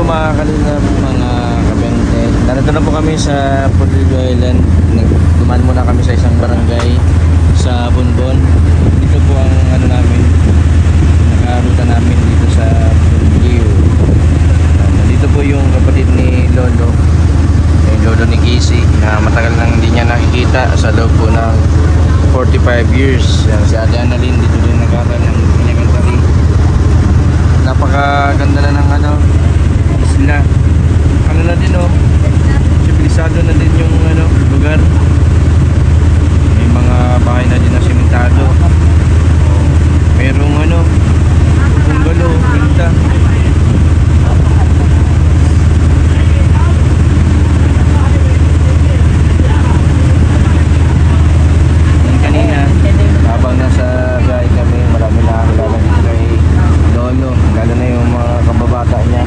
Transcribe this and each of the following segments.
mga kalingap, mga kabente. Narito na po kami sa Pudilio Island. Dumaan muna kami sa isang barangay sa Bonbon. Dito po ang ano namin, nakaruta namin dito sa Pudilio. Nandito po yung kapatid ni Lolo, yung Lolo ni Casey, na matagal nang hindi niya nakikita sa loob po ng 45 years. Yan, si Ate Annalyn dito din nag-aaral ng elementary. Napakaganda na ng ano sila. Ano na din oh, sibilisado na din yung ano lugar. May mga bahay na din na simentado. Merong ano bungalow, ganda. Kanina habang nasa biyahe kami, marami na kilala dito kay Lolo, lalo na yung mga kababata niya.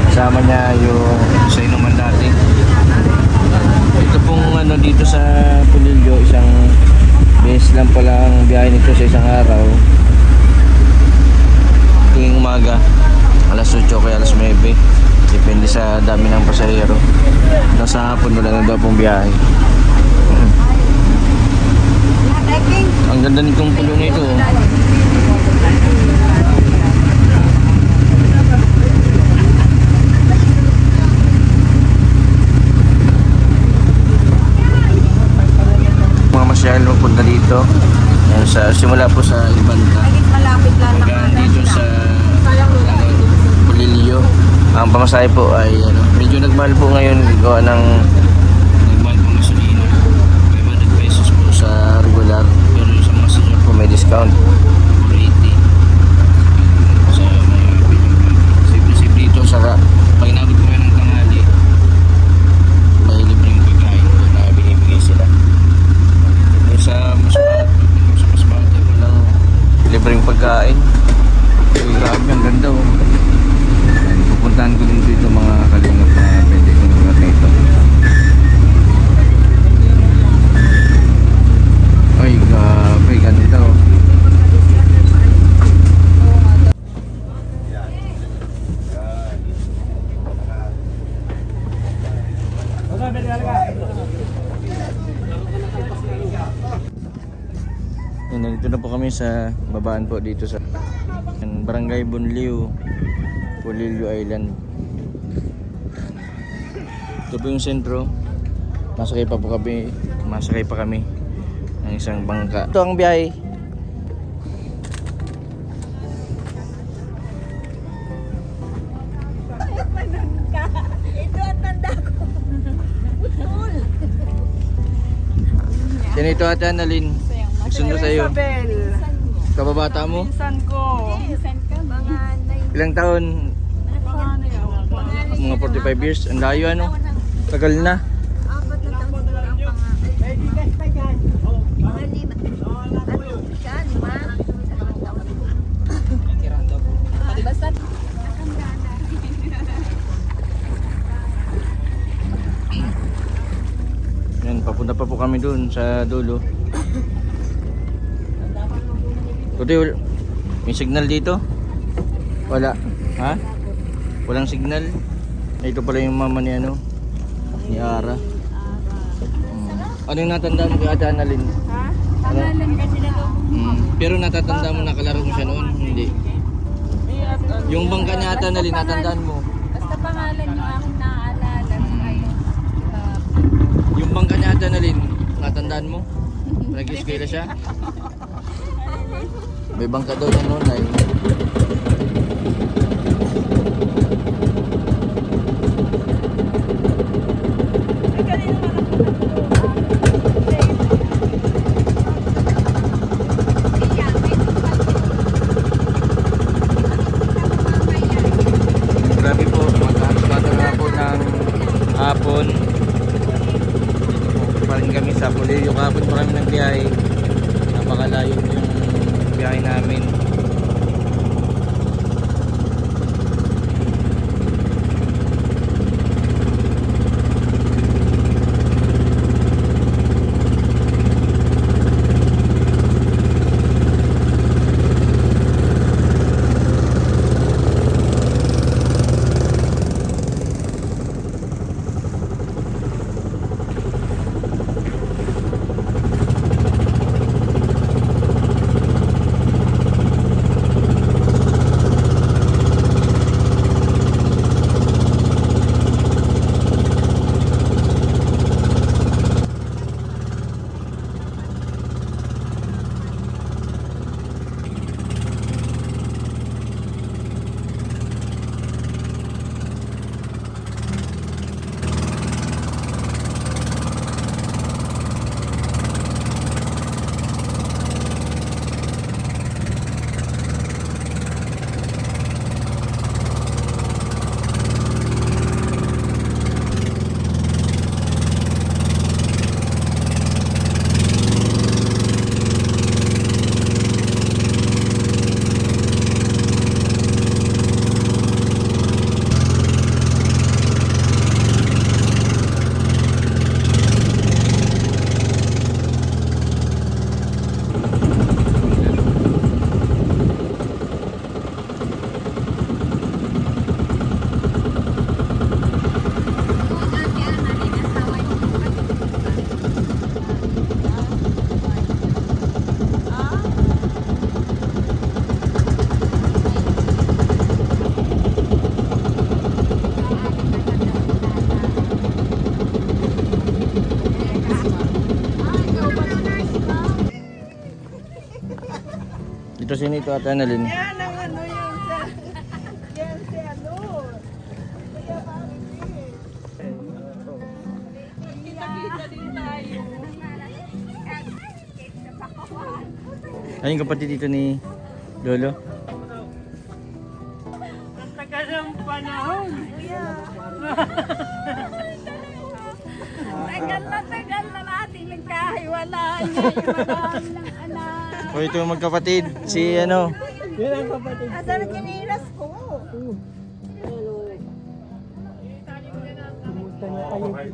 Kasama niya yung sa inuman dati. Ito pong ano dito sa Pudilio, isang beses lang pala ang biyahe nito sa isang araw. Tuwing umaga, alas 8 kaya alas 9. Depende sa dami ng pasahero. Nasa hapon wala na daw pong biyahe. Ang ganda nitong pulo na ito. Mga masyal magpunta dito. Yan, simula po sa Ibanta. Malapit lang hanggang dito sa Pudilio. Ang pamasahe po ay ano, medyo nagmahal po ngayon. Gawa ng nagmahal po gasolina. 500 pesos po sa regular. Pero sa mga senior po may discount. 480. Sa mga sip dito sa pag inabot ko ng tanghali, may libreng pagkain po na binibigay sila. Sa mas mahal lang libreng pagkain. Grabe, ang ganda oh. Pupuntahan ko din dito mga kalingap na pwede kong lugar na ito. Ay, grabe, ganda oh. Nandito na po kami sa babaan po dito sa Barangay Bonliu, Pudilio Island. Ito po yung sentro. Masakay pa kami ng isang bangka. Ito ang biyahe. Ito ang tanda ko. Sino ito, Ate Annalyn? Sundo sa'yo. Isabel. Kababata mo? Pinsan ko. Mga Ilang taon? Mga 45 years. Ang layo ano? Tagal na. apat na taon na ang pangalan. Mga lima. Ano siya, lima? Basta Yan, papunta pa po kami doon sa dulo. Kundi, may signal dito? Wala. Ha? Walang signal? Ito pala yung mama ni ano? Ni Ara. Ano yung natandaan mo kay Ate Annalyn? ha? Pangalan kasi na to. Pero natatanda mo, nakalaro mo siya noon? Hindi. Yung bangka ni Ate Annalyn, natandaan mo? Basta pangalan yung aking naaalala. Yung bangka ni Ate Annalyn, natandaan mo? Nag-eskwela siya? May bangka daw niya noon ay. Grabe po, magkakasbata na po ng hapon. Dito pa rin kami sa Pudilio. Kahapon pa kami nagbiyahe. Napakalayo yung biyahe namin. sino ito ata nalin? Yan ang ano yung sa... Yan si ano. Kaya kita din tayo. Ayun kapatid dito ni Lolo. Ang tagal ng panahon. Tagal na natin nagkahiwalaan niya yung madami ng anak. O ito magkapatid, si ano? Asan ang kinilas ko?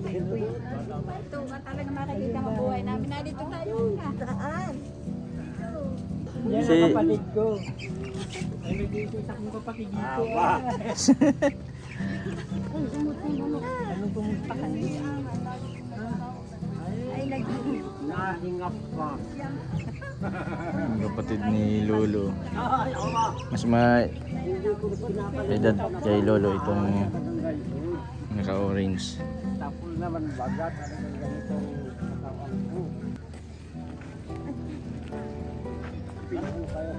Ito nga talaga makikita mabuhay namin. Nandito tayo nga. Saan? Si Ay, ang kapatid ni Lolo. Mas ma edad kay Lolo itong naka-orange. Tapos naman bagat ang ganitong katawan ko. Pinako kayo.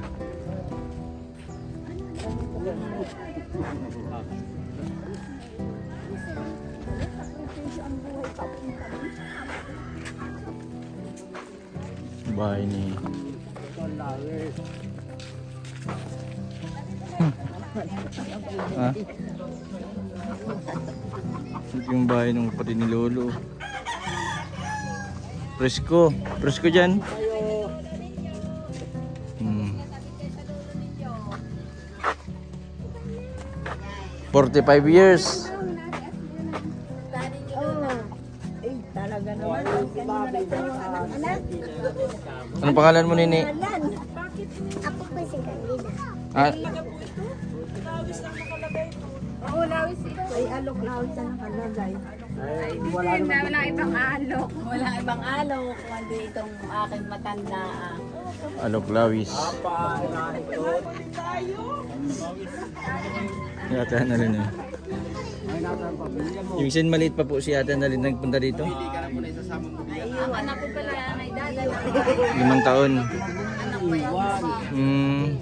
Bahay ni ha? Ito yung bahay ng kapatid ni Lolo. Presko. Presko dyan. 45 years. ay, talaga naman. Ang kanina nagtawa ng anak. Anong pangalan mo, Nini? Alan. Ako po si Carlina. Ah, Oo, lawis ito. Ay, alok na sa nakalagay. Wala ibang alok. Wala ibang alok. Kundi itong aking matanda. Alok Lawis. Ate Annalyn eh. Yung sin maliit pa po si Ate Annalyn nagpunta dito. Ang anak ko pala ay daday. 5 taon. Anak ko yan.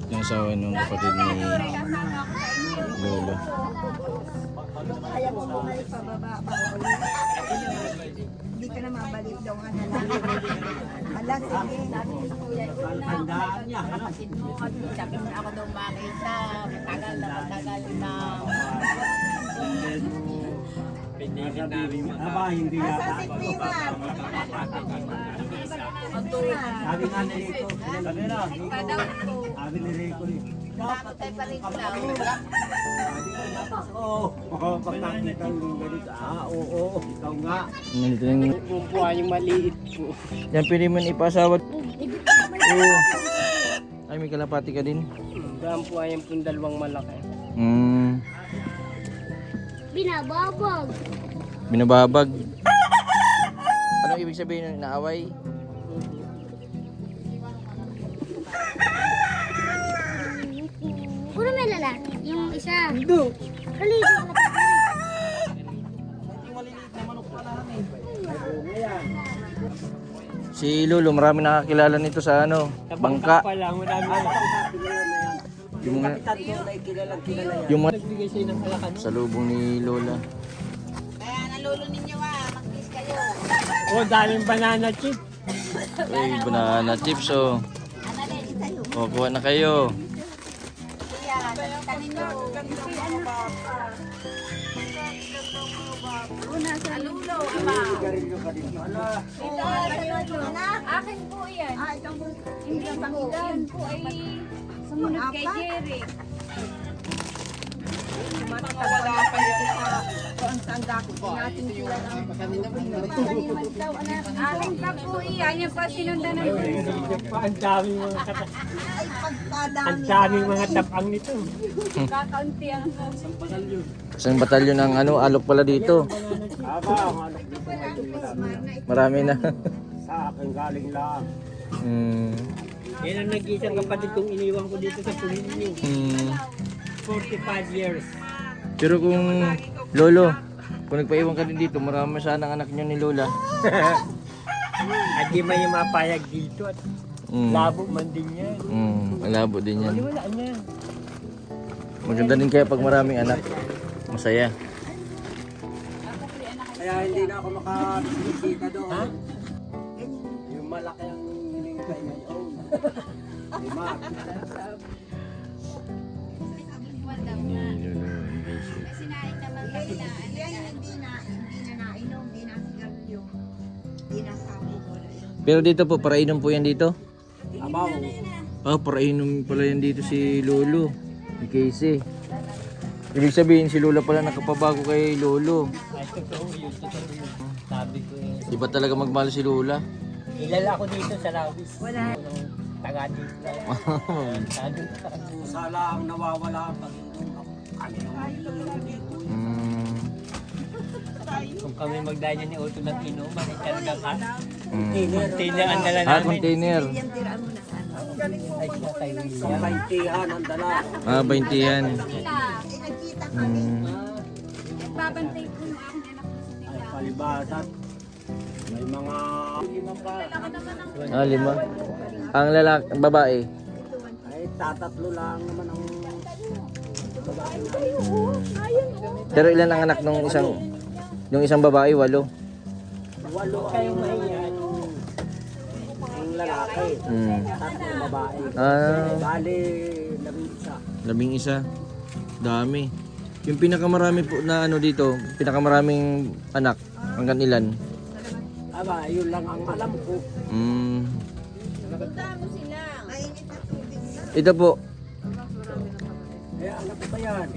Yung asawa nung kapatid ni Lolo. Kaya mo bumalik pa baba pa ulit. Hindi ka na mabalik daw nga na lang. Ala, sige. Sabi ko sa kuya, tandaan niya. Kapatid mo, sabi mo ako daw makita. Matagal na. Aba, hindi Asa yata. si Pilar? Sabi nga ni Rico. Sabi na. Padaw ko. Sabi ni Rico. Nakatay pa rin lang. Oo, pag nakita yung ganito. Oo, ikaw nga. Nandito yung... Bumbuha yung maliit po. Yan pwede man ipasawat. Oo. Ay, may kalapati ka din. Bumbuha yung pundalwang malaki. Binababag. Binababag. Anong ibig sabihin ng naaway? Puro may lalaki. Yung isa. Hindi. Kaligo ka na. Si Lolo, marami nakakilala nito sa ano, bangka. Lang, marami Yung mga, tatlo na kilalang kilala yan. yung mga Nagbigay sa'yo ng kalakan. sa lubong ni Lola. Kaya nalulo ninyo mag-kiss kayo. Oh, daming banana chip. Ay, banana chips oh. O, kuha na kayo. Kaya, kanin nyo. Nalulo, ama. Akin po yan. Hindi ang pangilan po ay sumunod kay Jerry. Wala pa yan sa ang tanda ko. Natin sila ng Akin pa po iyan. Yan pa sinundan ng Ang daming mga tap. ay pagkadami. Ang daming mga tapang nito. kakaunti ang Isang batalyon ng ano, alok pala dito. Aba, ang anak dito. Marami na. Sa akin galing lang. Yan ang nag-isang kapatid kong iniwan ko dito sa Pulinyo. 45 years. Pero kung Lolo, Kung nagpaiwan ka din dito, marami sana ang anak nyo ni Lola. At di man yung mapayag dito at labo man din yan. Malabo din yan. Wala na. Maganda din kaya pag maraming anak. Masaya. Kaya hindi na ako makabisita doon. Yung malaki ang hiningkay ngayon. Lima. Sinain naman kami na Hindi na nainom, hindi na sigarilyo. Hindi na sabi ko. Pero dito po, parainom po yan dito? Abaw. Ah, parainom pala yan dito si Lolo. Ni Casey. Ibig sabihin si Lola pala nakapabago kay Lolo. Ay, totoo yun. Totoo yun. Sabi ko eh. Di ba talaga magmahal si Lola? Ilala ko dito sa Lawis. Wala. Taga dito. Sala ang nawawala pag kami nung dito. Kung kami magdanya ni Otto ng inuman, ay talaga ka. Container ang dala Ah, namin. container. Yan tiraan mo na ano. Ay, siya tayo. Ang baintihan ang dala. Ah, 20 yan. Nagkita kami. Nagbabantay ko ng aking anak ko sa Ay, tila. palibasat. May mga limang pa. Ah, 5. Ang lalaki, babae. Ay, tatatlo lang naman ang Pero ilan ang anak nung isang babae? 8. walo kayong mahiyan. Ang lalaki. Tatlong babae. Ah, Bali, 11. 11. Dami. Yung pinakamarami po na ano dito, pinakamaraming anak, hanggang ilan? Aba, yun lang ang alam ko. Mainit na tubig na. Ito po, Eh, anak ko ba yan?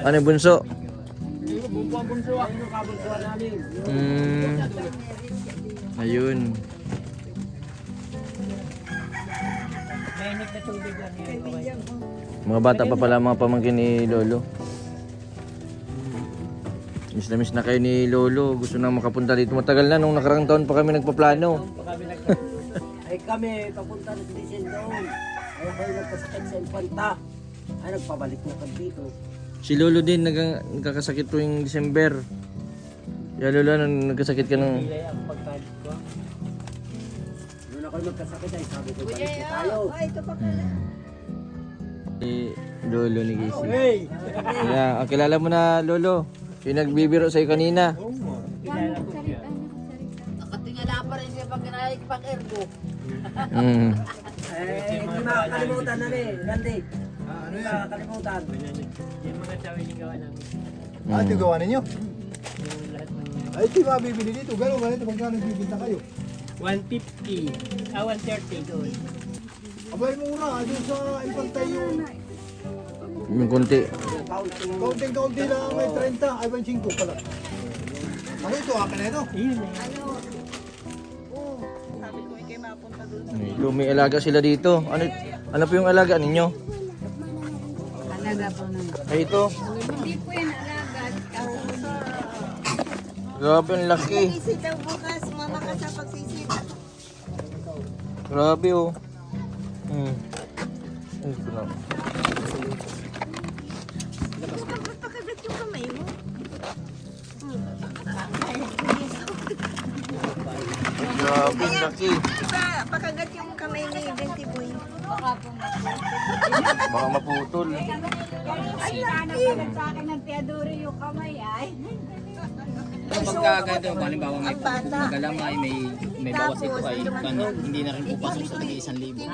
ano yung bunso? Bunso ako yung kabunsuan namin. Ayun. Mainit na tubig lang yan. Okay. Mga bata pa pala mga pamangkin ni Lolo. Miss na kayo ni Lolo. Gusto na makapunta dito. Matagal na, nung nakarang taon pa kami nagpaplano. Ay kami, papunta na sa Disin doon. Ay ako yung nagkasakit sa Infanta. Ay nagpabalik na kami dito. Si Lolo din nagkakasakit tuwing December. Kaya Lolo, nung nagkasakit ka nung... Pilay ang pagkalit ko. Noon ako nagkasakit ay sabi ko, balik na tayo. Ay, ito pa pala. Si Lolo ni Casey. Hey! Yeah, kilala mo na Lolo. Yung nagbibiro sa'yo kanina. Kilala ko siya. Nakatingala pa rin siya pag nanalig pang ergo. Eh, hindi makakalimutan na rin. Gandhi. Hindi makakalimutan. Yung mga tawin-gawa namin. Ah, ito gawa ninyo? Yung lahat ng... Ay, ito yung mabibili dito. Gano'n ganito, magkano bibinta kayo? 150. 130 doon. Abay mura, doon sa Infantay yung Yung konti. kaunting-kaunti lang may 30, ay 25 pala. Ano ito, akin na ito? Yun eh. Ito, may alaga sila dito. Ano po yung alaga ninyo? Alaga po naman. Ay, ito. Hindi po yan alaga. Grabe, ang laki. Sisitaw bukas, mama ka sa pagsisitaw. Grabe, oh. Ay, ito na. Pagpakagat yung kamay mo. Grabe, ang laki. Diba, pakagat yung kamay ni Benti Boy. Baka maputol. Ano pa sa akin ng Teodoro yung kamay ay. Pagka ganito, kung halimbawa may Ang bata. magalamay, may bawas ito ay ano, hindi na rin pupasok sa tagi 1,000.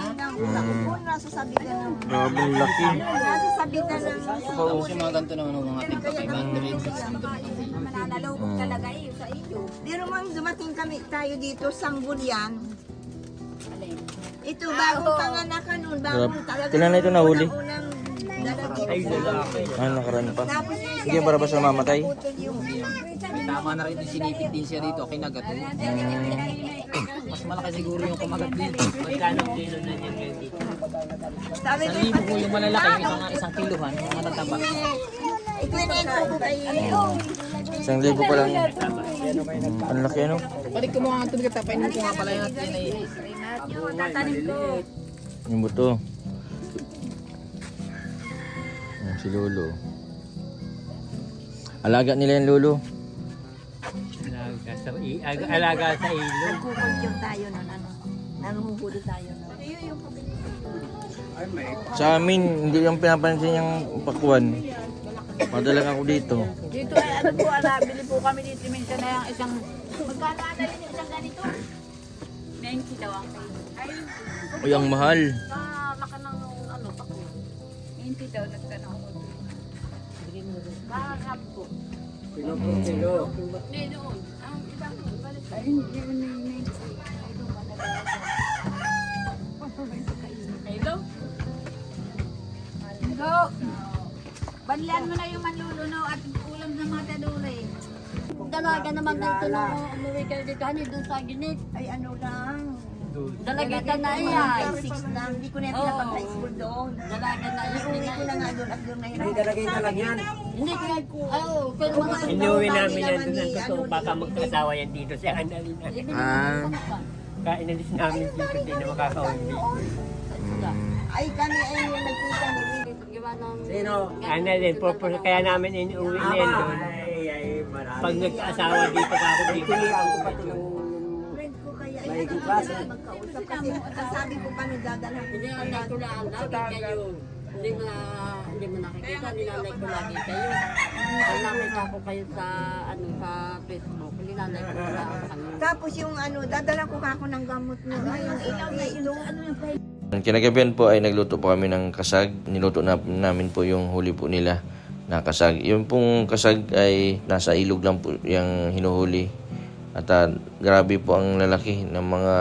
Nasasabi ka ng... Grabe, ang laki. Nasasabi ka ng... Tapos yung mga ganito naman, mga tigpa 500, 600. Mananalubog talaga eh sa iyo. Pero ma'am, dumating kami tayo dito, Sanggunian. Ito, bagong panganakan nun. Bagong talaga. Kailan na ito nahuli? Unang lalagay. Ay, lalaki. Ah, nakaraan pa. Tapos Hindi ba sa mamatay? putol yung... Tama na rin yung sinipit din siya rito, kinagat. Mas malaki siguro yung kumagat dito. Magkano kilo na yan ngayon dito? Sabi ko, 1,000 po yung malalaki, yung isang kiluhan, yung matataba. ikwento ko kay... 1,000 pa lang. Ang laki, ano? Balik ko mga tubig at tapain mo ko nga pala yung natin ay Tatanim ko. Yung buto. Si Lolo. Alaga nila yung Lolo. alaga sa ilog. Nagkukulture tayo nun, ano. Nanguhuli tayo nun. Sa amin, hindi yung pinapansin yung pakuan. Madalang ako dito. Dito ay ano po, bili po kami dito minsan na yung isang, magkano na yun yung isang ganito? 90 daw ang kayo. Ay, Uy, ang mahal. Laka ng ano, pako. 90 daw nagtanong ako. Bakit po? Pino. Hindi doon. Ang ibang balik. Ay, hindi yun na yung 90. Hello? Hello? Banlian mo na yung manluluno at ulam ng mga tadure. Dalaga naman dito na umuwi kayo dito. Hani doon sa Ginik. Ay, ano lang. Dalagita na yan. Class 6 lang. Hindi ko na yung pinapag-high school doon. Dalaga na yan. Iuwi ko na nga doon at doon na yun. Ay, dalagay ka lang yan. Hindi ko yan. Pero mga Inuwi namin yan doon ang Ano, totoo. Baka magkasawa yan dito sa Annalina. Ah. Kaya inalis namin dito, hindi na makakauwi. Ay, kami ay nagkita ni gawa ng... Sino? Annalyn, purpose kaya namin inuwi na yan doon. Marami. Pag nagkaasawa dito ka ako dito. Pilihan ko pa ito ng friend ko kaya ay Maiging klase. magkausap kasi sabi ko pa nung dadalhan ko. Hindi nanay ko lang lagi kayo. Hindi mo nakikita. Nilalay ko lagi kayo. Pag nakita ko kayo sa sa Facebook, nilalay ko lang kami. Tapos yung ano, dadala ko ka ako ng gamot mo. Ay, yung ilaw na ito. Ano yung Ang kinagabihan po ay nagluto po kami ng kasag. Niluto namin po yung huli po nila na kasag. Yung pong kasag ay nasa ilog lang po yung hinuhuli. At grabe po ang lalaki ng mga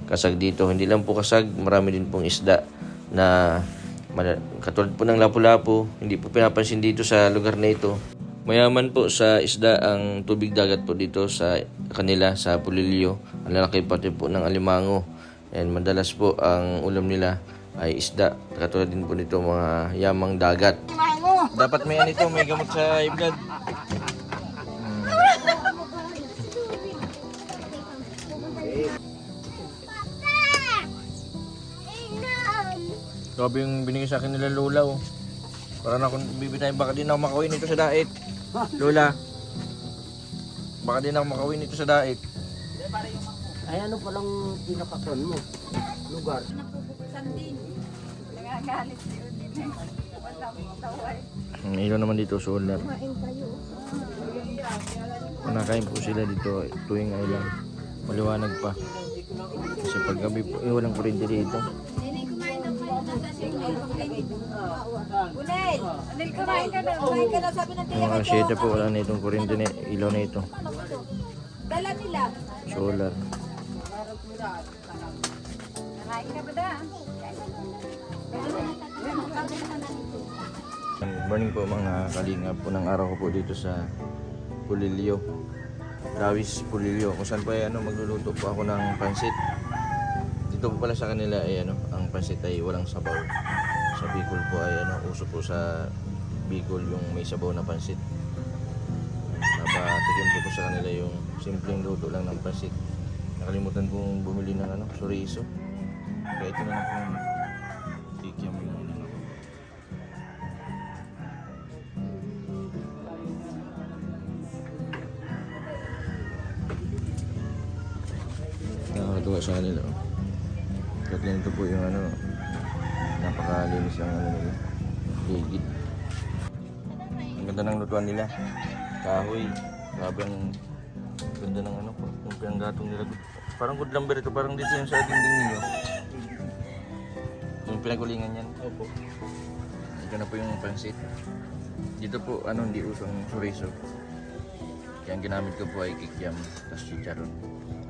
kasag dito. Hindi lang po kasag, marami din pong isda na katulad po ng lapu-lapu. Hindi po pinapansin dito sa lugar na ito. Mayaman po sa isda ang tubig dagat po dito sa kanila, sa Pulilio. Ang lalaki pati po ng alimango. And madalas po ang ulam nila ay isda. Katulad din po nito mga yamang dagat. Dapat may ano ito, may gamot sa high blood. Grabe yung binigay sa akin nila Lola oh. Para na akong bibitayin, baka din ako makawin nito sa daet. Lola, baka din ako makawin nito sa daet. Ay, ano palang pinakakon mo? Lugar? Napupusan din. Nagagalit si Udin. Wala akong taway. Ang ilaw naman dito solar. Nakain po sila dito tuwing ilang maliwanag pa. Kasi pag gabi po, walang kuryente dito. Unay! Anil, kumain ka na. Kumain ka na, sabi ng Ang mga 7 po, wala na itong kuryente na ilaw na ito. dala nila. Solar. Kumain ka ba da? Good morning po mga kalingap. Unang araw ko po dito sa Pulilio. Lawis Pulilio. Kung saan po ay magluluto po ako ng pansit. Dito po pala sa kanila ay ang pansit ay walang sabaw. Sa Bicol po ay uso po sa Bicol yung may sabaw na pansit. Napatikim ko po sa kanila yung simpleng luto lang ng pansit. Nakalimutan kong bumili ng chorizo. Kaya ito na lang kung kikiam yung nakakatuwa sa kanila. Kahit ganito po yung napakalinis ang nila. Ligid. Ang ganda ng lutuan nila. Kahoy. Grabe ang ganda ng yung pinanggatong nila. Parang good lumber ito. Parang dito yung sa dingding ninyo. Yung pinagulingan yan. Opo. Ito na po yung pansit. Dito po hindi usong chorizo. Kaya ang ginamit ko po ay kikiam. Tapos chicharon.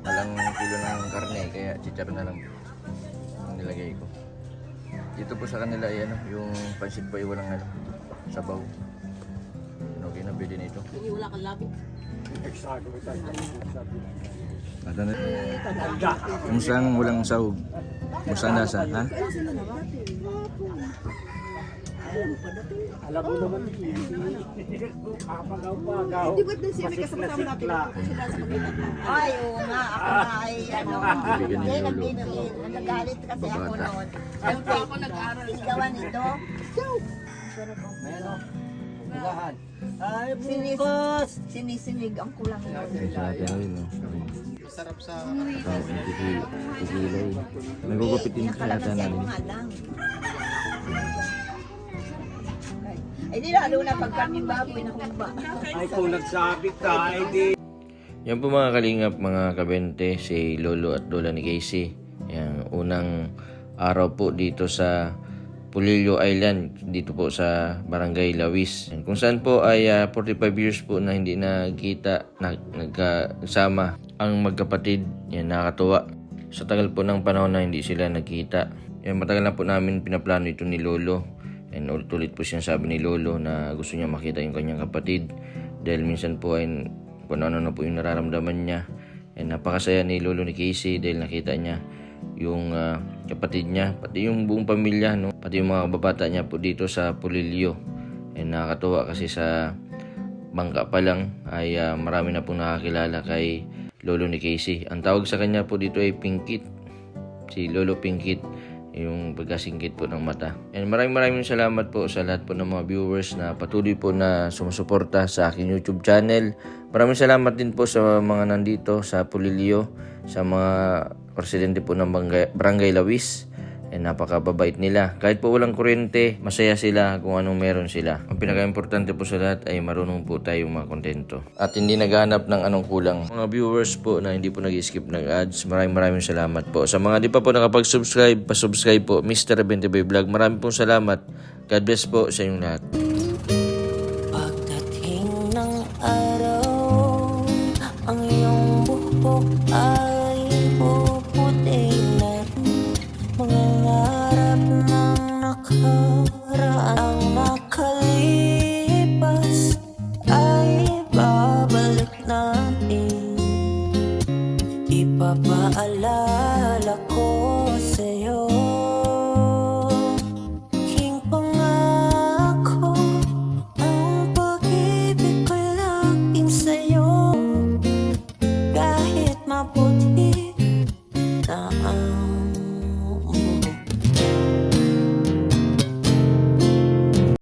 Walang kilo ng karne kaya chicharon na lang ang nilagay ko. Dito po sa kanila ay yung pansit po ay walang sabaw. Okay na pwede nito. Hindi wala kang labi. At kumusta ang walang sahog? Kumusta ang lasa? Ha? Alam mo naman, kapagaw-pagaw. Di ba't din siya may kasama-sama natin? Ay, oo nga. Ako nga ay hindi nagbibigil. Nagalit kasi ako noon. Ako nag-aaral. Iligawan ito. Mayroon. Ugahan. Ay, bukas! Sinisinig ang kulang yun. Sa atin na rin, no? Sarap sa... Tikilay. Nagugupitin sa Pinakalakas yata yan namin. nga lang. Ay, di lalo na pagkarning baboy na humba. Ay, kung nagsabi ka, ay di. Yan po mga kalingap, mga kabente, si Lolo at Lola ni Casey. Yan, unang araw po dito sa Pulilio Island, dito po sa Barangay Lawis. Yan, kung saan po ay 45 years po na hindi nagkasama ang magkapatid. Yan, nakakatuwa. Sa tagal po ng panahon na hindi sila nagkita. Yan, matagal na po namin pinaplano ito ni Lolo. And ulit po siya sabi ni Lolo na gusto niya makita yung kanyang kapatid. Dahil minsan po ay kung ano na po yung nararamdaman niya. And napakasaya ni Lolo ni Casey dahil nakita niya yung kapatid niya, pati yung buong pamilya, no? Pati yung mga kababata niya po dito sa Pulilio. And nakakatuwa kasi sa bangka pa lang ay marami na pong nakakilala kay Lolo ni Casey. Ang tawag sa kanya po dito ay Pingkit. Si Lolo Pingkit, yung pagkasingkit po ng mata. And maraming salamat po sa lahat po ng mga viewers na patuloy po na sumusuporta sa aking YouTube channel. Maraming salamat din po sa mga nandito sa Pulilio, sa mga presidente po ng Barangay Lawis. And napakababait nila. Kahit po walang kuryente, masaya sila kung anong meron sila. Ang pinaka-importante po sa lahat ay marunong po tayong makontento. At hindi naghahanap ng anong kulang. Mga viewers po na hindi po nag-skip ng ads, maraming salamat po. Sa mga di pa po nakapag-subscribe, pa-subscribe po, Mr. 20 Vlog. Maraming pong salamat. God bless po sa inyong lahat. Pagdating ng araw, ang iyong buhok ay puputi na. Mga ngarap ng nakaraan ang nakalipas ay babalik natin. Ipapaalala ko sa'yo